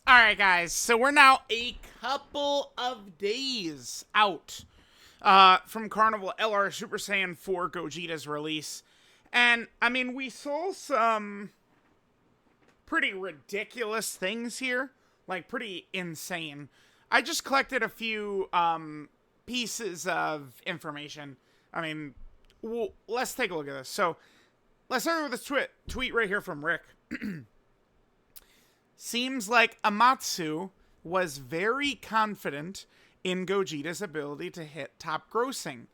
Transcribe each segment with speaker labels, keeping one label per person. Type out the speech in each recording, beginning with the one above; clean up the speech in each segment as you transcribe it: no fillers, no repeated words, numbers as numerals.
Speaker 1: All right, guys. So we're now a couple of days out from Carnival LR Super Saiyan 4 Gogeta's release. And, I mean, we saw some pretty ridiculous things here. Like, pretty insane. I just collected a few pieces of information. I mean, let's take a look at this. So, let's start with this tweet right here from Rick. Seems like Amatsu was very confident in Gogeta's ability to hit top grossing.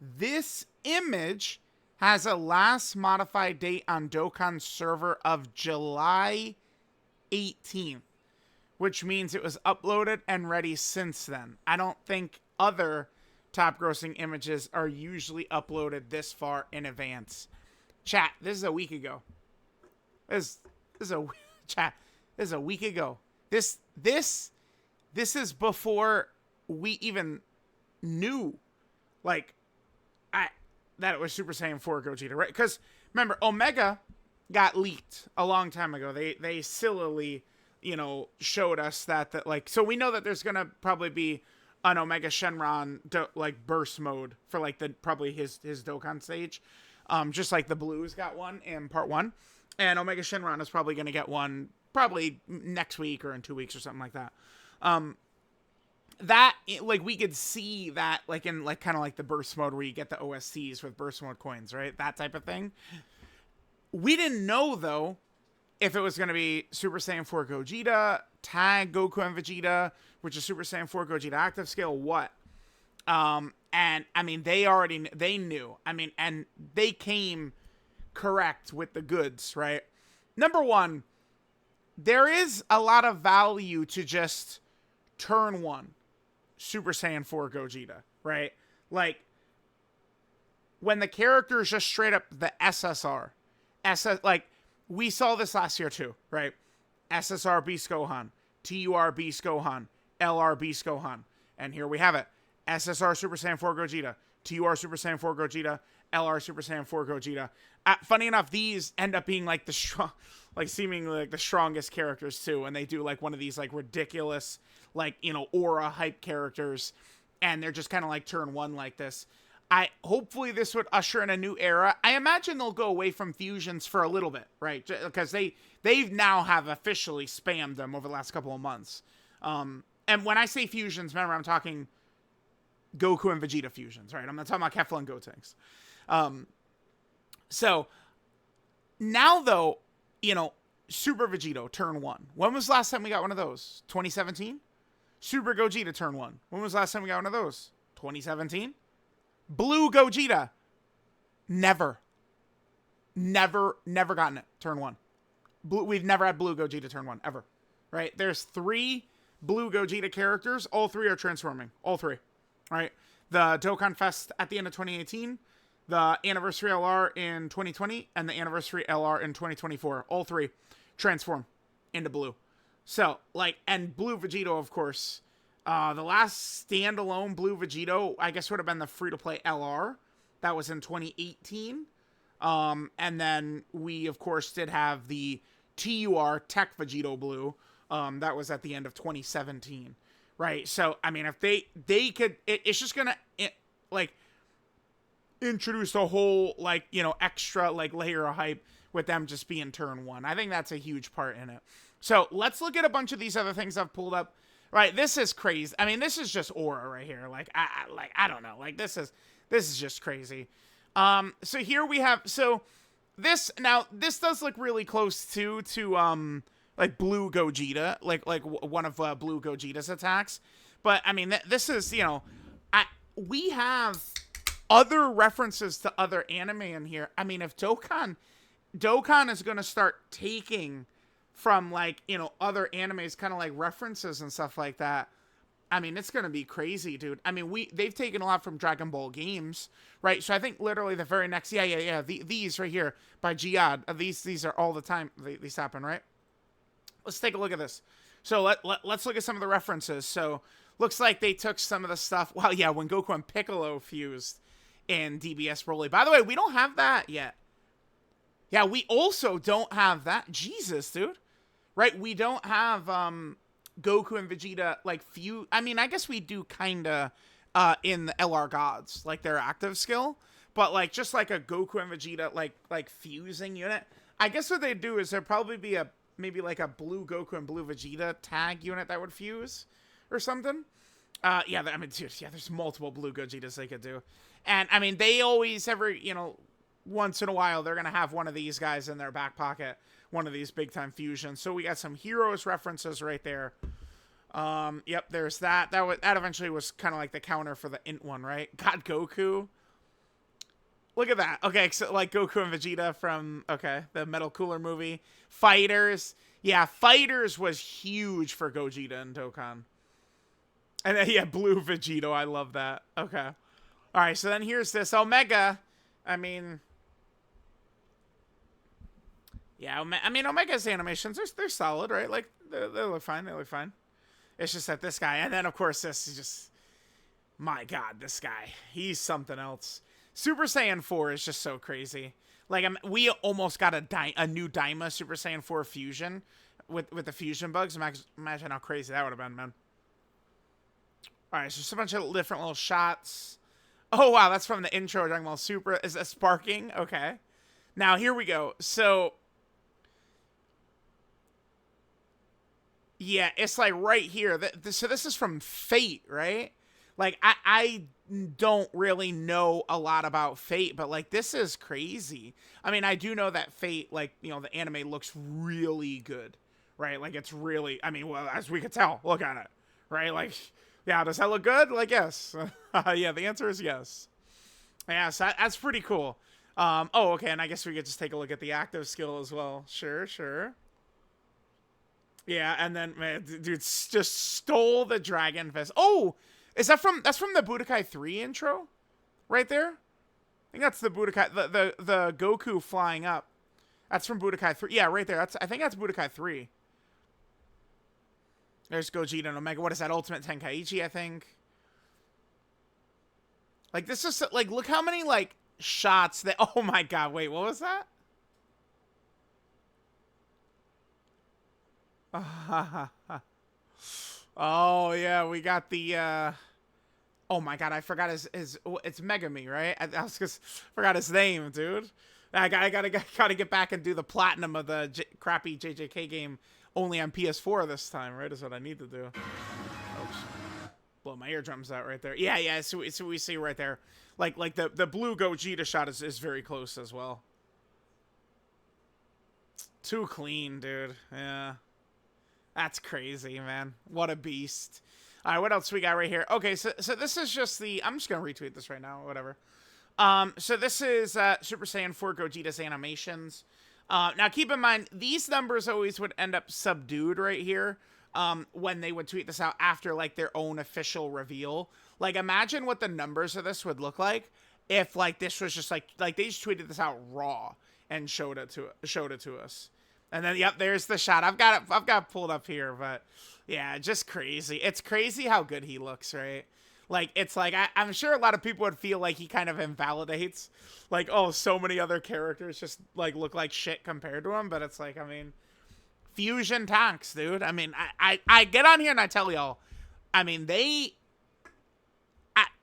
Speaker 1: This image has a last modified date on Dokkan's server of July 18th, which means it was uploaded and ready since then. I don't think other top grossing images are usually uploaded this far in advance. Chat, this is a week ago. This is a chat. This is a week ago. This is before we even knew, like, that it was Super Saiyan 4 Gogeta, right? Because remember, Omega got leaked a long time ago. They sillily, showed us that like, so we know that there's gonna probably be an Omega Shenron like burst mode for like probably his Dokkan stage, just like the Blues got one in part 1, and Omega Shenron is probably gonna get one probably next week or in 2 weeks or something like that. That, like, we could see that, like, in, like, kind of like the burst mode where you get the OSCs with burst mode coins, right? That type of thing. We didn't know, though, if it was going to be Super Saiyan 4 Gogeta, Tag Goku and Vegeta, which is Super Saiyan 4 Gogeta active scale, what? And, I mean, they knew. I mean, and they came correct with the goods, right? Number one, there is a lot of value to just turn 1 Super Saiyan 4 Gogeta, right? Like, when the character is just straight up the SSR. Like, we saw this last year too, right? SSR Beast Gohan, TUR Beast Gohan, LR Beast Gohan. And here we have it. SSR Super Saiyan 4 Gogeta, TUR Super Saiyan 4 Gogeta, LR Super Saiyan 4 Gogeta. Funny enough, these end up being like seemingly like the strongest characters too, and they do like one of these like ridiculous like aura hype characters, and they're just kind of like turn 1 like this. Hopefully this would usher in a new era. I imagine they'll go away from fusions for a little bit, right? Because they now have officially spammed them over the last couple of months. And when I say fusions, remember I'm talking Goku and Vegeta fusions, right? I'm not talking about Kefla and Gotenks. So now though, Super Vegito turn 1. When was the last time we got one of those? 2017? Super Gogeta turn 1. When was the last time we got one of those? 2017? Blue Gogeta. Never gotten it. Turn 1. We've never had Blue Gogeta turn 1, ever. Right? There's 3 Blue Gogeta characters. All 3 are transforming. All 3. Right? The Dokkan Fest at the end of 2018, the Anniversary LR in 2020, and the Anniversary LR in 2024. All 3 transform into blue. So, like, and Blue Vegito, of course. The last standalone Blue Vegito, I guess, would have been the free-to-play LR. That was in 2018. And then we, of course, did have the TUR Tech Vegito Blue. That was at the end of 2017. Right? So, I mean, if they could... It's just going to, like, introduce a whole, like, extra, like, layer of hype with them just being turn 1. I think that's a huge part in it. So, let's look at a bunch of these other things I've pulled up. Right, this is crazy. I mean, this is just aura right here. Like, I don't know. Like, this is just crazy. So here we have, this does look really close to like Blue Gogeta, like one of Blue Gogeta's attacks. But I mean, this is, we have other references to other anime in here. I mean, if Dokkan is going to start taking from, like, other animes, kind of like references and stuff like that, I mean, it's gonna be crazy, dude. I mean, they've taken a lot from Dragon Ball games, right? So I think literally the very next, these right here by Jihad, these are all the time these happen, right? Let's take a look at this. So let's look at some of the references. So looks like they took some of the stuff. Well, yeah, when Goku and Piccolo fused in DBS Broly. By the way, we don't have that yet. Yeah, we also don't have that. Jesus, dude. Right? We don't have Goku and Vegeta like few. I mean, I guess we do kind of in the LR Gods, like their active skill, but like just like a Goku and Vegeta like fusing unit. I guess what they do is there'd probably be a maybe like a blue Goku and blue Vegeta tag unit that would fuse or something. Yeah, I mean, dude, yeah, there's multiple blue Gogetas they could do, and I mean they always once in a while they're gonna have one of these guys in their back pocket, one of these big time fusions. So we got some Heroes references right there. Yep, there's that. That eventually was kind of like the counter for the Int one, right? Got Goku. Look at that. Okay, so like Goku and Vegeta from the Metal Cooler movie. Fighters. Yeah, Fighters was huge for Gogeta and Dokkan. And then yeah, blue Vegito. I love that. Okay. All right, so then here's this Omega. I mean, yeah, I mean Omega's animations they're solid, right? Like they look fine. They look fine. It's just that this guy, and then of course this is just, my God, this guy. He's something else. Super Saiyan 4 is just so crazy. Like we almost got a new Daima Super Saiyan 4 fusion with the fusion bugs. Imagine how crazy that would have been, man. All right, so just a bunch of different little shots. Oh wow, that's from the intro. Dragon Ball Super. Is that sparking? Okay. Now here we go. So. Yeah, it's like right here. So this is from Fate, right? Like, I don't really know a lot about Fate, but, like, this is crazy. I mean, I do know that Fate, like, the anime looks really good, right? Like, it's really, I mean, well, as we could tell, look at it, right? Like, yeah, does that look good? Like, yes. Yeah, the answer is yes. Yeah, so that's pretty cool. Oh, okay, and I guess we could just take a look at the active skill as well. Sure, sure. Yeah, and then, man, dude just stole the Dragon Fist. Oh, that's from the Budokai 3 intro? Right there? I think that's the Budokai, the Goku flying up. That's from Budokai 3. Yeah, right there. I think that's Budokai 3. There's Gogeta and Omega. What is that? Ultimate Tenkaichi, I think. Like, this is, like, look how many, like, shots that, oh my God, wait, what was that? Oh yeah, we got the oh my God, I forgot his it's Megami, right? I was just forgot his name, dude. I gotta get back and do the platinum of the crappy JJK game only on PS4 this time, right? Is what I need to do. Oops. Blow my eardrums out right there. Yeah, so we see right there. Like the blue Gogeta shot is very close as well. Too clean, dude. Yeah. That's crazy, man. What a beast. All right, what else we got right here? Okay, so this is just the... I'm just going to retweet this right now, whatever. So this is Super Saiyan 4 Gogeta's animations. Now, keep in mind, these numbers always would end up subdued right here when they would tweet this out after, like, their own official reveal. Like, imagine what the numbers of this would look like if, like, this was just, like they just tweeted this out raw and showed it to us. And then, yep, there's the shot. I've got it pulled up here, but yeah, just crazy. It's crazy how good he looks, right? Like, it's like, I'm sure a lot of people would feel like he kind of invalidates, like, oh, so many other characters just, like, look like shit compared to him. But it's like, I mean, fusion tanks, dude. I mean, I get on here and I tell y'all, I mean,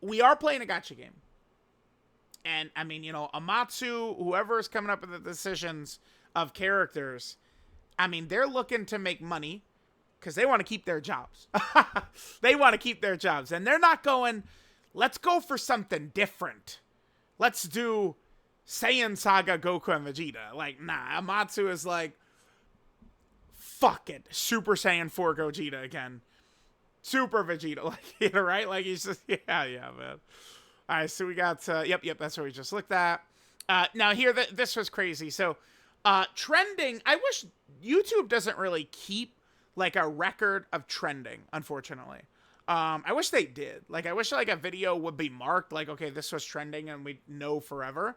Speaker 1: we are playing a gacha game. And, I mean, Amatsu, whoever is coming up with the decisions of characters, I mean, they're looking to make money because they want to keep their jobs. They want to keep their jobs. And they're not going, let's go for something different. Let's do Saiyan Saga Goku and Vegeta. Like, nah, Amatsu is like, fuck it. Super Saiyan 4 Gogeta again. Super Vegeta. Like, right? Like, he's just, yeah, man. All right, so we got, yep, that's what we just looked at. Now here, this was crazy. So, trending, I wish YouTube doesn't really keep, like, a record of trending, unfortunately. I wish they did. Like, I wish, like, a video would be marked, like, okay, this was trending, and we'd know forever.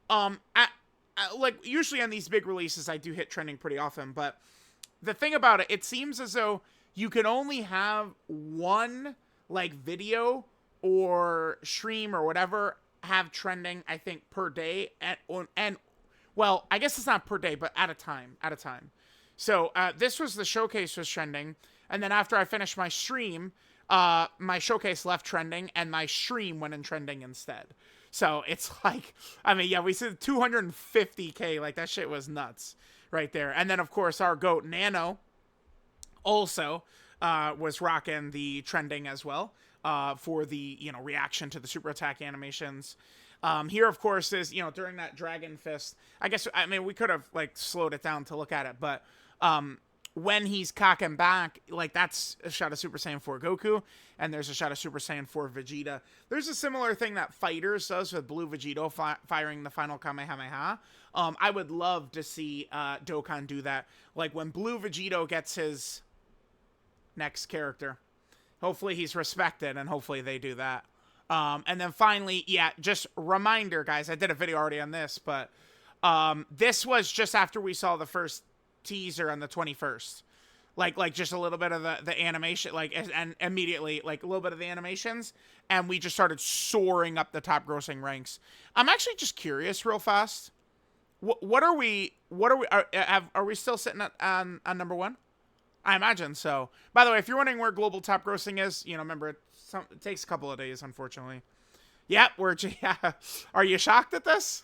Speaker 1: Like, usually on these big releases, I do hit trending pretty often, but the thing about it, it seems as though you can only have one, like, video or stream or whatever have trending, I think, per day, and well, I guess it's not per day, but at a time. So this was the showcase was trending. And then after I finished my stream, my showcase left trending, and my stream went in trending instead. So it's like, I mean, yeah, we said 250K. Like, that shit was nuts right there. And then, of course, our GOAT Nano also was rocking the trending as well for the, you know, reaction to the super attack animations. Here, of course, is, you know, during that Dragon Fist, I guess, I mean, we could have, like, slowed it down to look at it, but when he's cocking back, like, that's a shot of Super Saiyan 4 Goku, and there's a shot of Super Saiyan 4 Vegeta. There's a similar thing that Fighters does with Blue Vegito firing the final Kamehameha. I would love to see Dokkan do that. Like, when Blue Vegito gets his next character, hopefully he's respected, and hopefully they do that. And then finally, yeah, just reminder, guys, I did a video already on this, but this was just after we saw the first teaser on the 21st. Like just a little bit of the animation, like, and immediately, like, a little bit of the animations, and we just started soaring up the top grossing ranks. I'm actually just curious real fast. What are we are we still sitting on number one? I imagine so. By the way, if you're wondering where global top grossing is, you know, remember, it takes a couple of days, unfortunately. Yep, yeah. Are you shocked at this?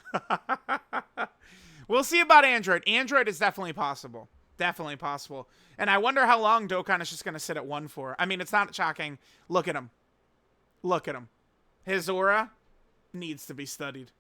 Speaker 1: We'll see about Android. Android is definitely possible. Definitely possible. And I wonder how long Dokkan is just going to sit at 1 for. I mean, it's not shocking. Look at him. Look at him. His aura needs to be studied.